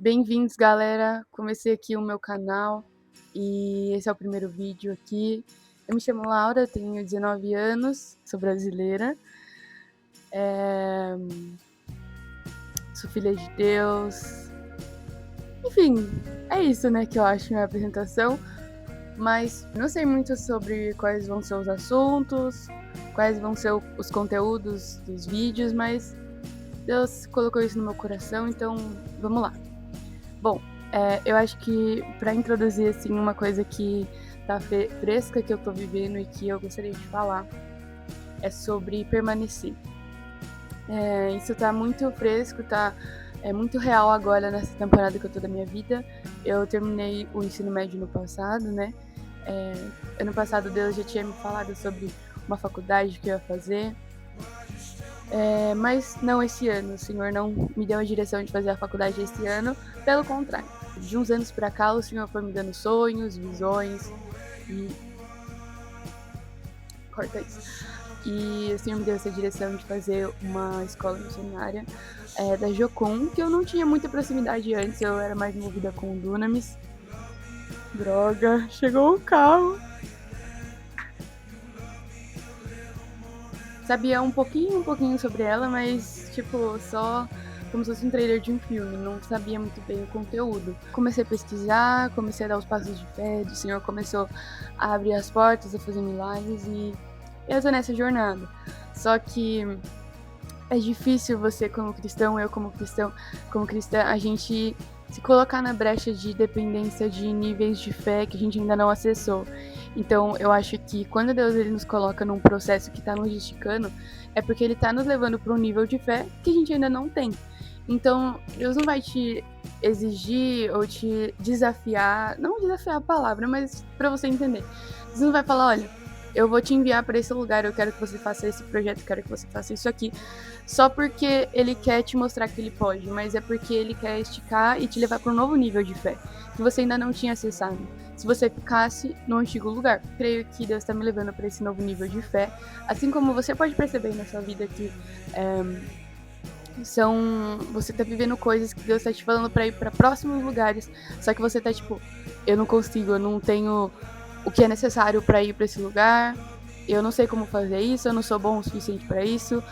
Bem-vindos, galera! Comecei aqui o meu canal e esse é o primeiro vídeo aqui. Eu me chamo Laura, tenho 19 anos, sou brasileira, sou filha de Deus. Enfim, é isso, né, que eu acho minha apresentação, mas não sei muito sobre quais vão ser os assuntos, quais vão ser os conteúdos dos vídeos, mas Deus colocou isso no meu coração, então vamos lá. Bom, eu acho que para introduzir assim uma coisa que tá fresca que eu tô vivendo e que eu gostaria de falar é sobre permanecer. Isso tá muito fresco, é muito real agora nessa temporada que eu tô da minha vida. Eu terminei o ensino médio no passado, né? Ano passado Deus já tinha me falado sobre uma faculdade que eu ia fazer. Mas não esse ano, o Senhor não me deu a direção de fazer a faculdade esse ano, pelo contrário. De uns anos pra cá, o Senhor foi me dando sonhos, visões e... Corta isso. E o Senhor me deu essa direção de fazer uma escola missionária da Jocum, que eu não tinha muita proximidade antes, eu era mais envolvida com o Dunamis. Droga, chegou o carro. Sabia um pouquinho sobre ela, mas, tipo, só como se fosse um trailer de um filme, não sabia muito bem o conteúdo. Comecei a pesquisar, comecei a dar os passos de fé, o Senhor começou a abrir as portas, a fazer milagres e eu tô nessa jornada. Só que é difícil você como cristão, eu como cristã, a gente se colocar na brecha de dependência de níveis de fé que a gente ainda não acessou. Então, eu acho que quando Deus ele nos coloca num processo que está nos esticando, é porque ele está nos levando para um nível de fé que a gente ainda não tem. Então, Deus não vai te exigir ou te desafiar, não desafiar a palavra, mas para você entender. Deus não vai falar, olha, eu vou te enviar para esse lugar, eu quero que você faça esse projeto, eu quero que você faça isso aqui, só porque ele quer te mostrar que ele pode, mas é porque ele quer esticar e te levar para um novo nível de fé, que você ainda não tinha acessado. Se você ficasse no antigo lugar. Creio que Deus está me levando para esse novo nível de fé, assim como você pode perceber na sua vida que você tá vivendo coisas que Deus tá te falando para ir para próximos lugares, só que você tá tipo, eu não consigo, eu não tenho o que é necessário para ir para esse lugar, eu não sei como fazer isso, eu não sou bom o suficiente para isso,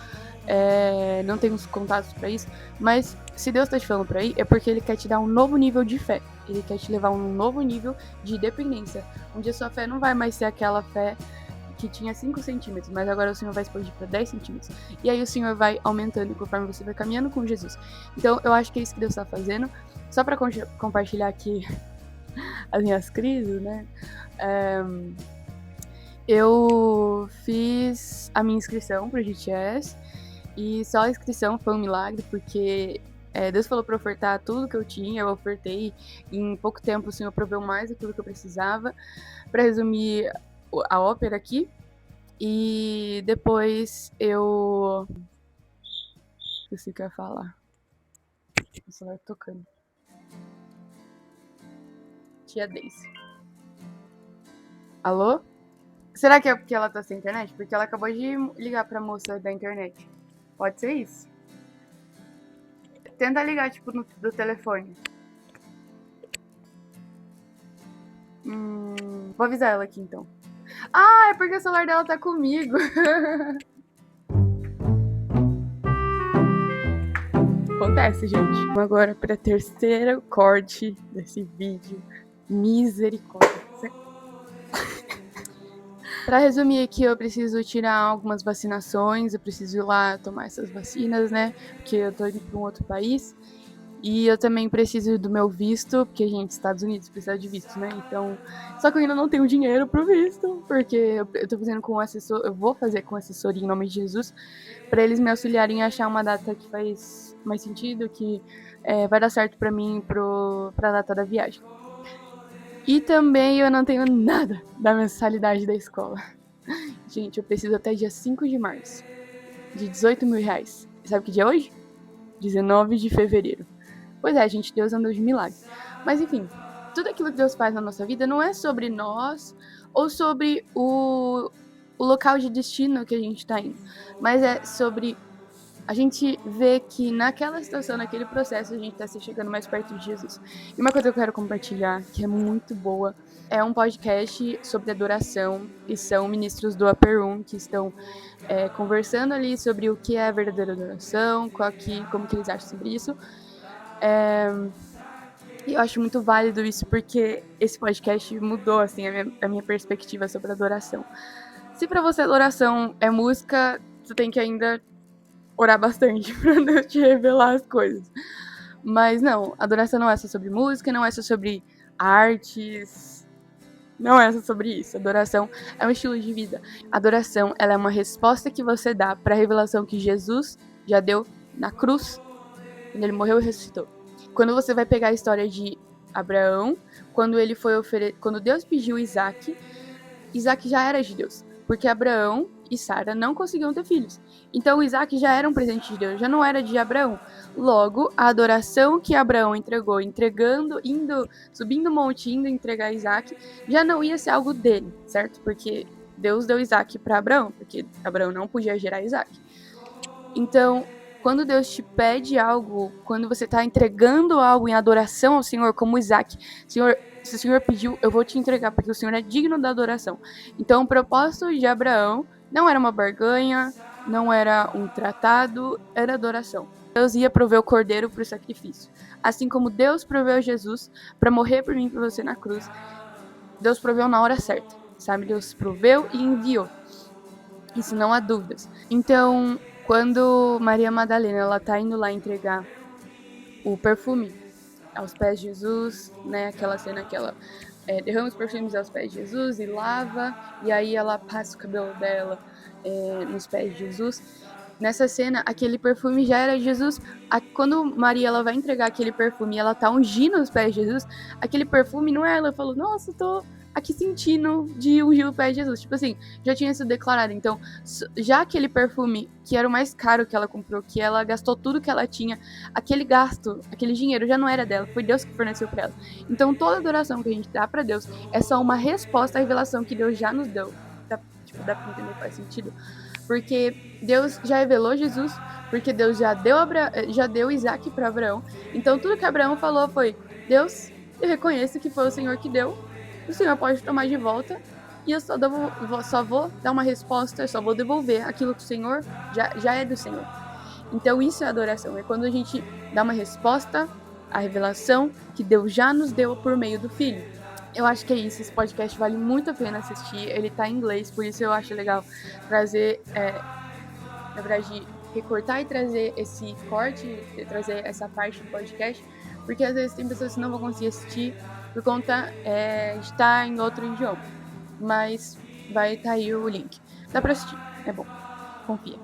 não tenho os contatos para isso, mas se Deus tá te falando para ir, é porque Ele quer te dar um novo nível de fé, Ele quer te levar a um novo nível de dependência, onde a sua fé não vai mais ser aquela fé que tinha 5 centímetros, mas agora o Senhor vai expandir para 10 centímetros. E aí o Senhor vai aumentando conforme você vai caminhando com Jesus. Então eu acho que é isso que Deus está fazendo. Só para compartilhar aqui as minhas crises, né? Eu fiz a minha inscrição para o GTS e só a inscrição foi um milagre, porque Deus falou para ofertar tudo que eu tinha, eu ofertei, e em pouco tempo o Senhor proveu mais daquilo que eu precisava. Para resumir a ópera aqui, e depois eu esqueci o que eu ia falar. O celular tocando. Tia Daisy. Alô? Será que é porque ela tá sem internet? Porque ela acabou de ligar pra moça da internet. Pode ser isso. Tenta ligar, tipo, do telefone. Vou avisar ela aqui, então. Ah, é porque o celular dela tá comigo. Acontece, gente. Agora pra terceiro corte desse vídeo. Misericórdia. Pra resumir aqui, eu preciso tirar algumas vacinações, eu preciso ir lá tomar essas vacinas, né? Porque eu tô indo pra um outro país. E eu também preciso do meu visto, porque, gente, Estados Unidos precisa de visto, né? Então, só que eu ainda não tenho dinheiro pro visto, porque eu tô fazendo com um assessor, eu vou fazer com assessoria em nome de Jesus, pra eles me auxiliarem a achar uma data que faz mais sentido, que vai dar certo pra mim pra data da viagem. E também eu não tenho nada da mensalidade da escola. Gente, eu preciso até dia 5 de março, de 18 mil reais. Sabe que dia é hoje? 19 de fevereiro. Pois é, gente, Deus andou de milagre. Mas enfim, tudo aquilo que Deus faz na nossa vida não é sobre nós ou sobre o local de destino que a gente tá indo, mas é sobre a gente vê que naquela situação, naquele processo, a gente está se chegando mais perto de Jesus. E uma coisa que eu quero compartilhar, que é muito boa, é um podcast sobre adoração, e são ministros do Upper Room que estão conversando ali sobre o que é a verdadeira adoração, como que eles acham sobre isso. E eu acho muito válido isso, porque esse podcast mudou assim, a minha perspectiva sobre adoração. Se pra você adoração é música, você tem que ainda orar bastante pra Deus te revelar as coisas. Mas não, adoração não é só sobre música, não é só sobre artes, não é só sobre isso. Adoração é um estilo de vida. Adoração, ela é uma resposta que você dá para a revelação que Jesus já deu na cruz, quando ele morreu e ressuscitou. Quando você vai pegar a história de Abraão, quando Deus pediu Isaac, Isaac já era de Deus, porque Abraão e Sara não conseguiam ter filhos. Então Isaac já era um presente de Deus, já não era de Abraão. Logo, a adoração que Abraão entregou, subindo o monte, indo entregar Isaac, já não ia ser algo dele, certo? Porque Deus deu Isaac para Abraão, porque Abraão não podia gerar Isaac. Então, quando Deus te pede algo, quando você está entregando algo em adoração ao Senhor, como Isaac, Senhor, se o Senhor pediu, eu vou te entregar, porque o Senhor é digno da adoração. Então, o propósito de Abraão não era uma barganha, não era um tratado, era adoração. Deus ia prover o cordeiro para o sacrifício. Assim como Deus proveu Jesus para morrer por mim e por você na cruz, Deus proveu na hora certa, sabe? Deus proveu e enviou. Isso não há dúvidas. Então, quando Maria Madalena ela tá indo lá entregar o perfume aos pés de Jesus, né? Aquela cena que ela derrama os perfumes aos pés de Jesus e lava, e aí ela passa o cabelo dela nos pés de Jesus. Nessa cena, aquele perfume já era de Jesus. Quando Maria ela vai entregar aquele perfume e ela tá ungindo os pés de Jesus, aquele perfume não é ela falou, nossa, tô aqui sentindo de ungir o pé de Jesus. Tipo assim, já tinha sido declarado. Então, já aquele perfume, que era o mais caro que ela comprou, que ela gastou tudo que ela tinha, aquele dinheiro já não era dela, foi Deus que forneceu pra ela. Então, toda adoração que a gente dá pra Deus é só uma resposta à revelação que Deus já nos deu. Dá pra entender, faz sentido? Porque Deus já revelou Jesus, porque Deus já deu Isaac para Abraão. Então tudo que Abraão falou foi, Deus, eu reconheço que foi o Senhor que deu, o Senhor pode tomar de volta, e eu só vou dar uma resposta, eu só vou devolver aquilo que o Senhor já é do Senhor. Então isso é adoração, é quando a gente dá uma resposta à revelação que Deus já nos deu por meio do Filho. Eu acho que é isso, esse podcast vale muito a pena assistir, ele tá em inglês, por isso eu acho legal trazer, na verdade, recortar e trazer esse corte, trazer essa parte do podcast, porque às vezes tem pessoas que não vão conseguir assistir por conta de estar em outro idioma, mas vai estar aí o link. Dá pra assistir, é bom, confia.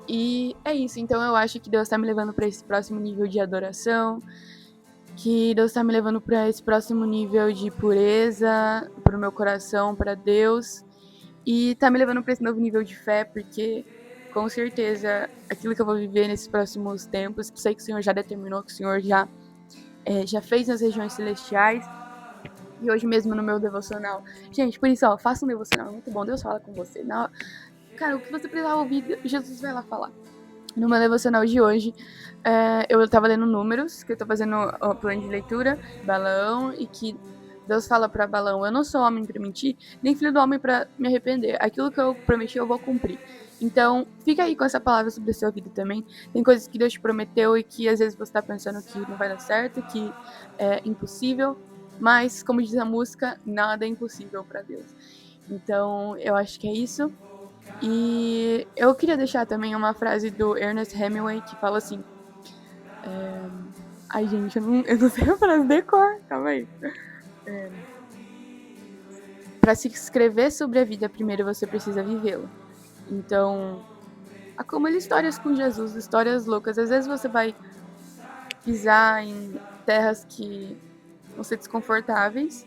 E é isso, então eu acho que Deus tá me levando pra esse próximo nível de adoração, que Deus tá me levando para esse próximo nível de pureza pro meu coração, para Deus, e tá me levando para esse novo nível de fé, porque com certeza aquilo que eu vou viver nesses próximos tempos, sei que o Senhor já determinou, que o Senhor já fez nas regiões celestiais, e hoje mesmo no meu devocional. Gente, por isso, ó, faça um devocional, é muito bom, Deus fala com você. Cara, o que você precisar ouvir, Jesus vai lá falar. No meu devocional de hoje, eu tava lendo números, que eu tô fazendo o plano de leitura, Balaão, e que Deus fala pra Balaão, eu não sou homem pra mentir, nem filho do homem pra me arrepender. Aquilo que eu prometi, eu vou cumprir. Então, fica aí com essa palavra sobre a sua vida também. Tem coisas que Deus te prometeu e que às vezes você tá pensando que não vai dar certo, que é impossível, mas, como diz a música, nada é impossível pra Deus. Então, eu acho que é isso. E eu queria deixar também uma frase do Ernest Hemingway que fala assim. Ai, gente, eu não sei a frase de cor, calma aí. Pra se escrever sobre a vida, primeiro você precisa vivê-la. Então, acumule histórias com Jesus, histórias loucas. Às vezes você vai pisar em terras que vão ser desconfortáveis,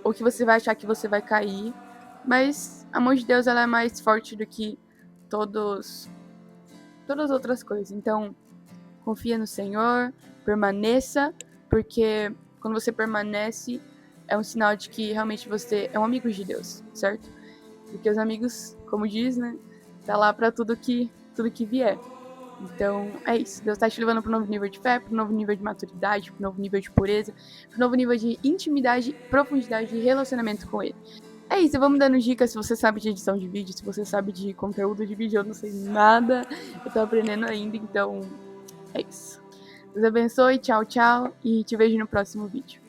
ou que você vai achar que você vai cair, mas a mão de Deus ela é mais forte do que todas as outras coisas. Então, confia no Senhor, permaneça, porque quando você permanece, é um sinal de que realmente você é um amigo de Deus, certo? Porque os amigos, como diz, né, tá lá pra tudo que vier. Então, é isso. Deus tá te levando para um novo nível de fé, para um novo nível de maturidade, para um novo nível de pureza, para um novo nível de intimidade, profundidade e relacionamento com Ele. É isso, eu vou me dando dicas se você sabe de edição de vídeo, se você sabe de conteúdo de vídeo, eu não sei nada, eu tô aprendendo ainda, então é isso. Deus abençoe, tchau, tchau, e te vejo no próximo vídeo.